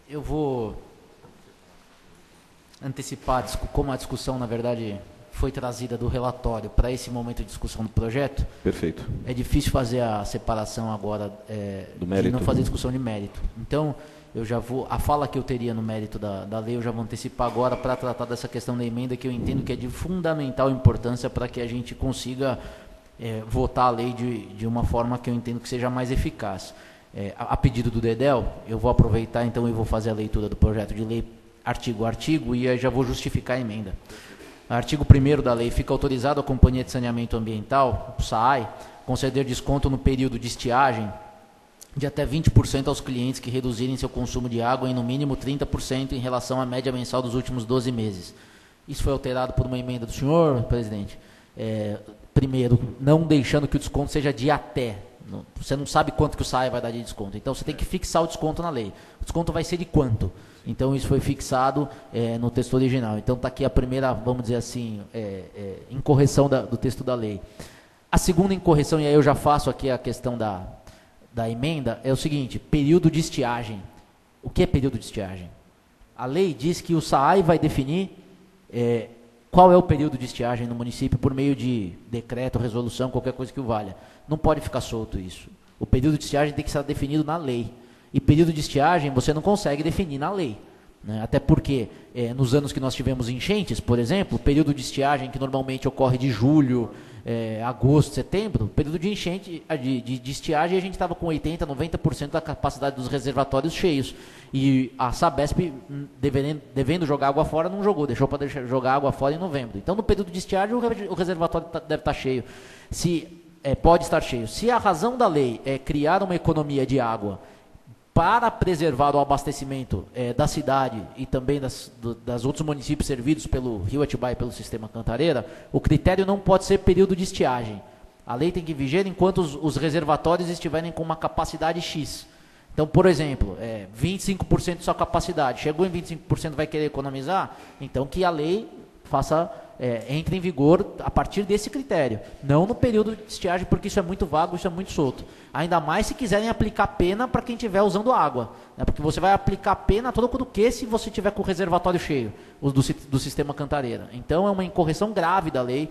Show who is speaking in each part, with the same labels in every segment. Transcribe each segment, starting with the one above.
Speaker 1: Eu vou antecipar, como a discussão, na verdade, foi trazida do relatório para esse momento de discussão do projeto.
Speaker 2: Perfeito.
Speaker 1: É difícil fazer a separação agora
Speaker 2: Do
Speaker 1: de
Speaker 2: mérito.
Speaker 1: não fazer discussão de mérito. Então, eu já vou, a fala que eu teria no mérito da lei, eu já vou antecipar agora para tratar dessa questão da emenda, que eu entendo que é de fundamental importância para que a gente consiga votar a lei de uma forma que eu entendo que seja mais eficaz. A pedido do Dedel, eu vou aproveitar então e vou fazer a leitura do projeto de lei artigo a artigo e aí já vou justificar a emenda. Artigo 1º da lei: fica autorizado a Companhia de Saneamento Ambiental, o SAAI, conceder desconto no período de estiagem de até 20% aos clientes que reduzirem seu consumo de água em no mínimo 30% em relação à média mensal dos últimos 12 meses. Isso foi alterado por uma emenda do senhor, presidente. Primeiro, não deixando que o desconto seja de até. Você não sabe quanto que o SAAI vai dar de desconto. Então, você tem que fixar o desconto na lei. O desconto vai ser de quanto? Então, isso foi fixado no texto original. Então, está aqui a primeira, vamos dizer assim, incorreção do texto da lei. A segunda incorreção, e aí eu já faço aqui a questão da emenda, é o seguinte: período de estiagem. O que é período de estiagem? A lei diz que o SAAI vai definir qual é o período de estiagem no município por meio de decreto, resolução, qualquer coisa que o valha. Não pode ficar solto isso. O período de estiagem tem que estar definido na lei. E período de estiagem você não consegue definir na lei, né? Até porque nos anos que nós tivemos enchentes, por exemplo, o período de estiagem que normalmente ocorre de julho, agosto, setembro, período de enchente, de estiagem, a gente estava com 80%, 90% da capacidade dos reservatórios cheios. E a Sabesp, devendo jogar água fora, não jogou, deixou para jogar água fora em novembro. Então, no período de estiagem, o reservatório deve estar cheio. Pode estar cheio. Se a razão da lei é criar uma economia de água para preservar o abastecimento da cidade e também das outros municípios servidos pelo Rio Atibaia e pelo sistema Cantareira, o critério não pode ser período de estiagem. A lei tem que viger enquanto os reservatórios estiverem com uma capacidade X. Então, por exemplo, 25% de sua capacidade, chegou em 25%, vai querer economizar? Então que a lei entre em vigor a partir desse critério, não no período de estiagem, porque isso é muito vago, isso é muito solto. Ainda mais se quiserem aplicar pena para quem estiver usando água, né? Porque você vai aplicar pena a troco do que se você tiver com o reservatório cheio, do sistema Cantareira. Então é uma incorreção grave da lei,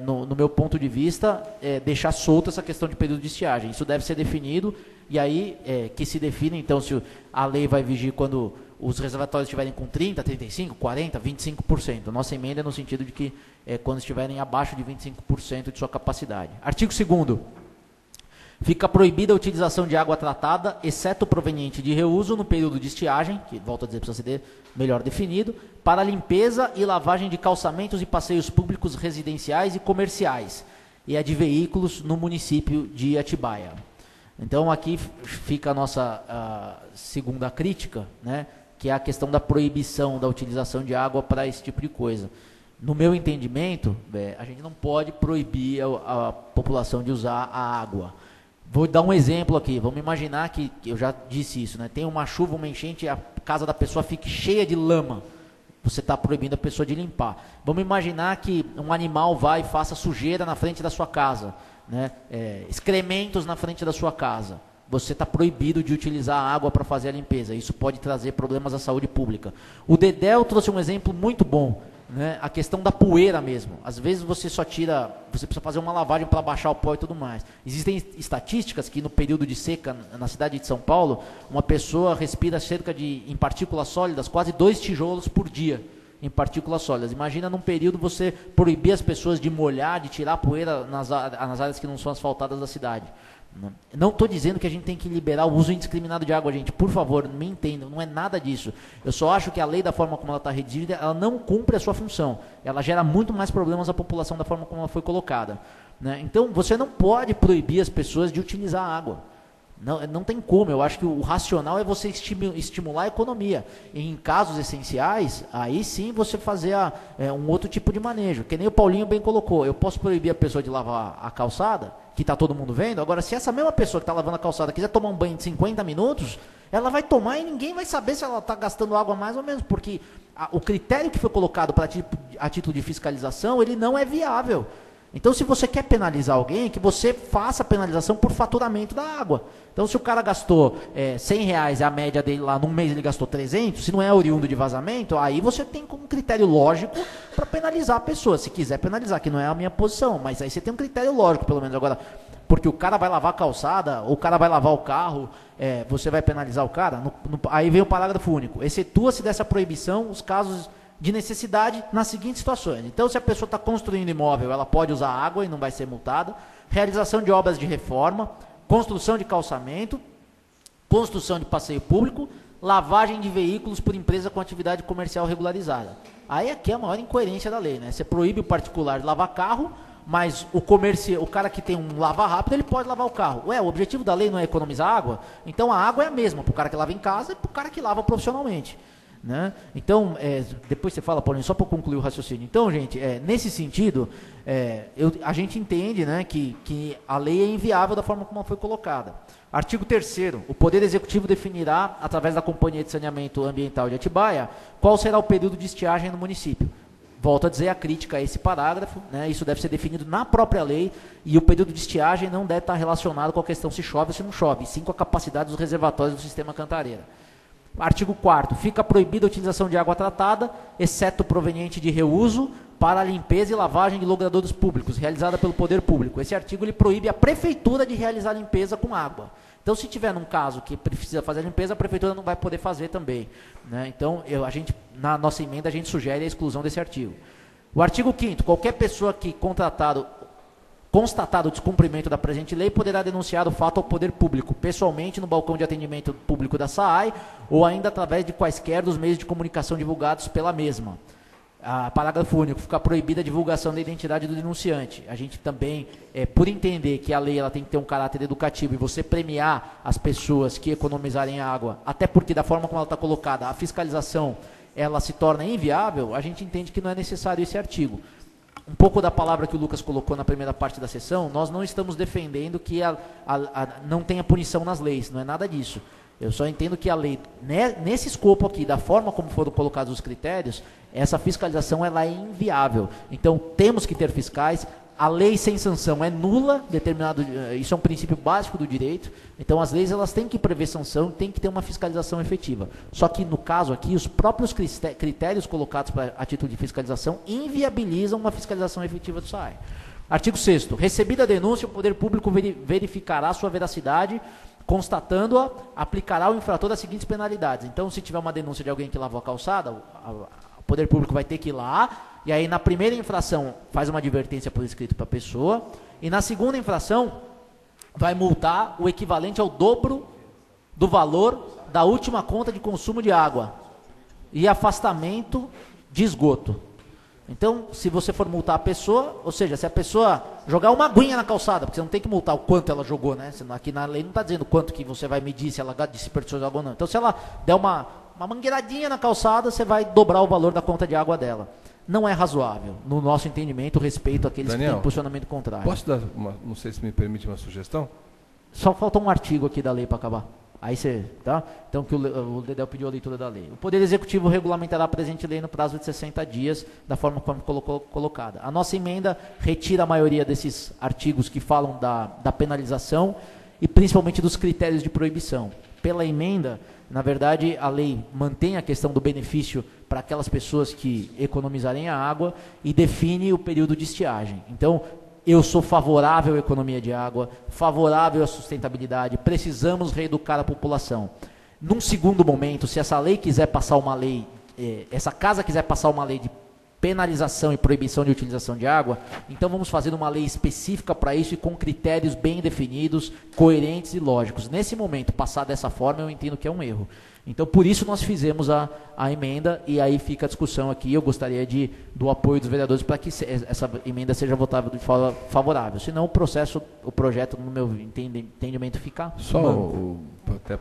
Speaker 1: no meu ponto de vista, deixar solta essa questão de período de estiagem. Isso deve ser definido, e aí que se define então se a lei vai vigir quando os reservatórios estiverem com 30%, 35%, 40%, 25%. Nossa emenda é no sentido de que quando estiverem abaixo de 25% de sua capacidade. Artigo 2º. Fica proibida a utilização de água tratada, exceto proveniente de reuso, no período de estiagem, que, volto a dizer, precisa ser melhor definido, para limpeza e lavagem de calçamentos e passeios públicos residenciais e comerciais, e a de veículos no município de Atibaia. Então, aqui fica a nossa segunda crítica, né, que é a questão da proibição da utilização de água para esse tipo de coisa. No meu entendimento, a gente não pode proibir a população de usar a água. Vou dar um exemplo aqui. Vamos imaginar que eu já disse isso, né? Tem uma chuva, uma enchente, a casa da pessoa fique cheia de lama. Você está proibindo a pessoa de limpar. Vamos imaginar que um animal vai e faça sujeira na frente da sua casa, né? Excrementos na frente da sua casa. Você está proibido de utilizar a água para fazer a limpeza. Isso pode trazer problemas à saúde pública. O Dedel trouxe um exemplo muito bom, né? A questão da poeira mesmo. Às vezes você precisa fazer uma lavagem para baixar o pó e tudo mais. Existem estatísticas que no período de seca na cidade de São Paulo, uma pessoa respira em partículas sólidas, quase 2 tijolos por dia em partículas sólidas. Imagina num período você proibir as pessoas de molhar, de tirar a poeira nas áreas que não são asfaltadas da cidade. Não estou dizendo que a gente tem que liberar o uso indiscriminado de água, gente. Por favor, me entendam, não é nada disso. Eu só acho que a lei, da forma como ela está redigida, ela não cumpre a sua função. Ela gera muito mais problemas à população da forma como ela foi colocada, né? Então, você não pode proibir as pessoas de utilizar a água. Não tem como. Eu acho que o racional é você estimular a economia. E em casos essenciais, aí sim você fazer um outro tipo de manejo. Que nem o Paulinho bem colocou. Eu posso proibir a pessoa de lavar a calçada, que está todo mundo vendo. Agora, se essa mesma pessoa que está lavando a calçada quiser tomar um banho de 50 minutos, ela vai tomar e ninguém vai saber se ela está gastando água mais ou menos. Porque o critério que foi colocado a título de fiscalização, ele não é viável. Então, se você quer penalizar alguém, que você faça a penalização por faturamento da água. Então, se o cara gastou R$100, a média dele lá, num mês ele gastou 300, se não é oriundo de vazamento, aí você tem como critério lógico para penalizar a pessoa. Se quiser penalizar, que não é a minha posição, mas aí você tem um critério lógico, pelo menos. Agora, porque o cara vai lavar a calçada, ou o cara vai lavar o carro, você vai penalizar o cara? Aí vem o parágrafo único. Excetua-se dessa proibição os casos de necessidade nas seguintes situações. Então, se a pessoa está construindo imóvel, ela pode usar água e não vai ser multada. Realização de obras de reforma, construção de calçamento, construção de passeio público, lavagem de veículos por empresa com atividade comercial regularizada. Aí aqui é a maior incoerência da lei, né? Você proíbe o particular de lavar carro, mas o cara que tem um lava rápido, ele pode lavar o carro. O objetivo da lei não é economizar água? Então a água é a mesma para o cara que lava em casa e para o cara que lava profissionalmente. Né? Então, depois você fala, Paulinho, só para concluir o raciocínio. Então, gente, nesse sentido, a gente entende, né, que a lei é inviável da forma como ela foi colocada. Artigo 3º, o Poder Executivo definirá, através da Companhia de Saneamento Ambiental de Atibaia, qual será o período de estiagem no município. Volto a dizer a crítica a esse parágrafo, né, isso deve ser definido na própria lei, e o período de estiagem não deve estar relacionado com a questão se chove ou se não chove, sim com a capacidade dos reservatórios do sistema Cantareira. Artigo 4º, fica proibida a utilização de água tratada, exceto proveniente de reuso, para a limpeza e lavagem de logradouros públicos, realizada pelo poder público. Esse artigo ele proíbe a prefeitura de realizar a limpeza com água. Então, se tiver num caso que precisa fazer a limpeza, a prefeitura não vai poder fazer também. Né? Então, na nossa emenda, a gente sugere a exclusão desse artigo. O artigo 5º, qualquer pessoa que constatado o descumprimento da presente lei, poderá denunciar o fato ao poder público, pessoalmente no balcão de atendimento público da SAAI, ou ainda através de quaisquer dos meios de comunicação divulgados pela mesma. Parágrafo único, fica proibida a divulgação da identidade do denunciante. A gente também, por entender que a lei ela tem que ter um caráter educativo e você premiar as pessoas que economizarem água, até porque da forma como ela está colocada, a fiscalização ela se torna inviável, a gente entende que não é necessário esse artigo. Um pouco da palavra que o Lucas colocou na primeira parte da sessão, nós não estamos defendendo que não tenha punição nas leis, não é nada disso. Eu só entendo que a lei, nesse escopo aqui, da forma como foram colocados os critérios, essa fiscalização ela é inviável. Então, temos que ter fiscais. A lei sem sanção é nula, isso é um princípio básico do direito. Então, as leis elas têm que prever sanção, tem que ter uma fiscalização efetiva. Só que, no caso aqui, os próprios critérios colocados a título de fiscalização inviabilizam uma fiscalização efetiva do SAAI. Artigo 6º. Recebida a denúncia, o poder público verificará sua veracidade, constatando-a, aplicará ao infrator as seguintes penalidades. Então, se tiver uma denúncia de alguém que lavou a calçada, o poder público vai ter que ir lá, e aí na primeira infração faz uma advertência por escrito para a pessoa, e na segunda infração vai multar o equivalente ao dobro do valor da última conta de consumo de água e afastamento de esgoto. Então, se você for multar a pessoa, ou seja, se a pessoa jogar uma aguinha na calçada, porque você não tem que multar o quanto ela jogou, né? Aqui na lei não está dizendo quanto que você vai medir, se ela desperdiçou de água ou não. Então, se ela der uma mangueiradinha na calçada, você vai dobrar o valor da conta de água dela. Não é razoável, no nosso entendimento, respeito àqueles Daniel, que têm posicionamento contrário.
Speaker 2: Posso dar não sei se me permite uma sugestão?
Speaker 1: Só falta um artigo aqui da lei para acabar. Aí você, tá? Então, que o Dedéu pediu a leitura da lei. O Poder Executivo regulamentará a presente lei no prazo de 60 dias, da forma como colocada. A nossa emenda retira a maioria desses artigos que falam da penalização e principalmente dos critérios de proibição. Pela emenda, na verdade, a lei mantém a questão do benefício para aquelas pessoas que economizarem a água e define o período de estiagem. Então, eu sou favorável à economia de água, favorável à sustentabilidade, precisamos reeducar a população. Num segundo momento, se essa lei quiser passar uma lei, essa casa quiser passar uma lei de penalização e proibição de utilização de água, então vamos fazer uma lei específica para isso e com critérios bem definidos, coerentes e lógicos. Nesse momento, passar dessa forma, eu entendo que é um erro. Então, por isso nós fizemos a emenda e aí fica a discussão aqui. Eu gostaria do apoio dos vereadores para que essa emenda seja votada de forma favorável. Senão, o projeto, no meu entendimento, fica...
Speaker 2: Só até